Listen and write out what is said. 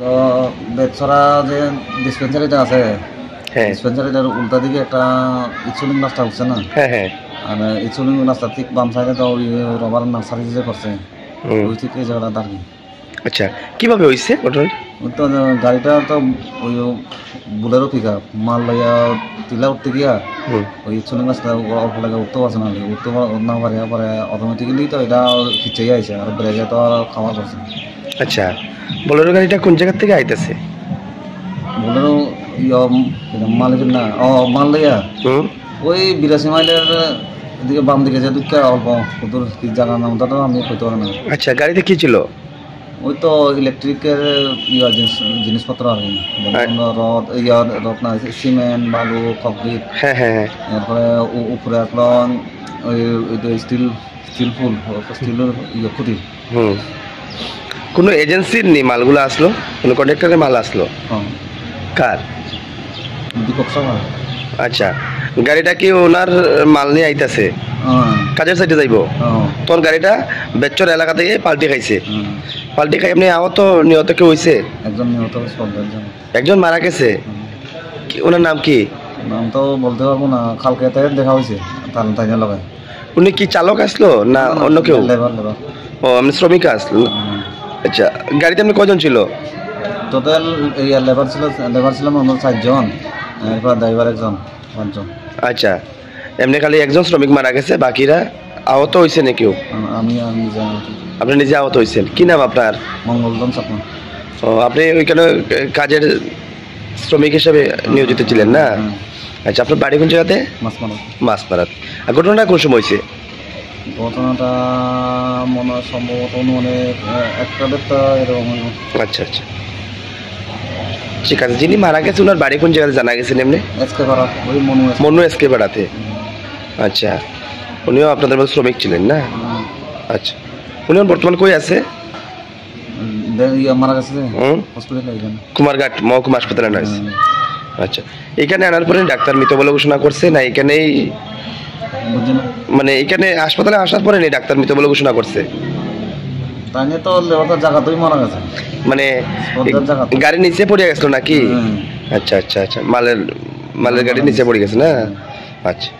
তো বেতছড়া যে ডিসপেন্সারিটা আছে, হ্যাঁ ডিসপেন্সারিটার উল্টা দিকে একটা ইনসুলিন রাস্তা উঠছে না, হ্যাঁ হ্যাঁ আর ইনসুলিন রাস্তা ঠিক বাম সাইডে তো ওই রবার নার্সারি যে করছে ওই থেকে এই জায়গাটা দাঁড়িয়ে। আচ্ছা কিভাবে হয়েছে ঘটনা? ওই তো গাড়িটা তো ওই বুলেরো পিক আপ মাল লইয়া টিলা উঠতে গিয়া ওই ইনসুলিন রাস্তা অল্প লাগে উঠতে পারছে না, উঠতে না পারে পরে অটোমেটিক্যালি তো এটা খিচেই আইছে আর ব্রেকে তো খাওয়া করছে। আচ্ছা বোলেরো গাড়িটা কোন জায়গা থেকে আইতেছে? বুলেরো মালিকের না মাল লইয়া ওই 82 মাইলের এদিকে বাম দিকে যে দুঃখে অল্প ওদের কি জায়গার নামটা তো আমি কইতে পারি না। আচ্ছা গাড়িতে কি ছিল? ওই তো ইলেকট্রিকের জিনিসপত্র আর কি, যেমন রড রড না সিমেন্ট বালু কংক্রিট, হ্যাঁ হ্যাঁ হ্যাঁ এরপরে উপরে এখন ওই স্টিল ফুল স্টিলের খুঁটি। কোনো এজেন্সির নি মালগুলো আসলো? কোনো কন্ট্রাক্টরের মাল আসলো? কার? দীপক সভা। আচ্ছা গাড়িটা কি ওনার মাল নিয়ে আইতাছে কাজের সাইডে যাইব, তোর গাড়িটা বেচর এলাকা থেকে পাল্টি খাইছে, পাল্টি খাই আপনি আহত নিহত কেউ হয়েছে? একজন নিহত, একজন মারা গেছে। ওনার নাম কি? নাম তো বলতে পারবো না, কালকে দেখা হয়েছে তাই লাগায়। উনি কি চালক আসলো না অন্য কেউ? লেবার। ও আপনি শ্রমিক আসলো। আচ্ছা গাড়িতে আপনি কজন ছিল? টোটাল লেবার ছিলাম আমরা 4 জন, এরপর ড্রাইভার একজন, 5 জন। আচ্ছা এমনি খালি একজন শ্রমিক মারা গেছে, বাকিরা আহত হয়েছে না কেউ? আমি আপনি নিজে আহত হয়েছেন। কি নাম আপনার? মঙ্গলদম স্বপ্ন। ও আপনি ওইখানে কাজের শ্রমিক হিসেবে নিয়োজিত ছিলেন না? আচ্ছা আপনার বাড়ি কোন জায়গাতে? মাছমারাত। আর ঘটনাটা কোন সময় হয়েছে? ঘটনাটা মনে হয় সম্ভবত মানে 1টা এরকম। আচ্ছা আচ্ছা ঠিক আছে। যিনি মারা গেছে ওনার বাড়ি কোন জায়গাতে জানা গেছেন এমনি? ওই মনু এসকে পাড়াতে। আচ্ছা উনিও আপনাদের মধ্যে শ্রমিক ছিলেন না? আচ্ছা উনি বর্তমান কই আছে? মারা গেছে কুমারঘাট মহকুমা হাসপাতালে আছে। আচ্ছা এখানে আনার পরে ডাক্তার মৃত বলে ঘোষণা করছে না এখানেই, মানে এখানে হাসপাতালে আসার পরে নেই ডাক্তার মৃত বলে ঘোষণা করছে? মানে গাড়ি নিচে পড়ে গেছিল নাকি? আচ্ছা আচ্ছা আচ্ছা মালের গাড়ি নিচে পড়ে গেছে না? আচ্ছা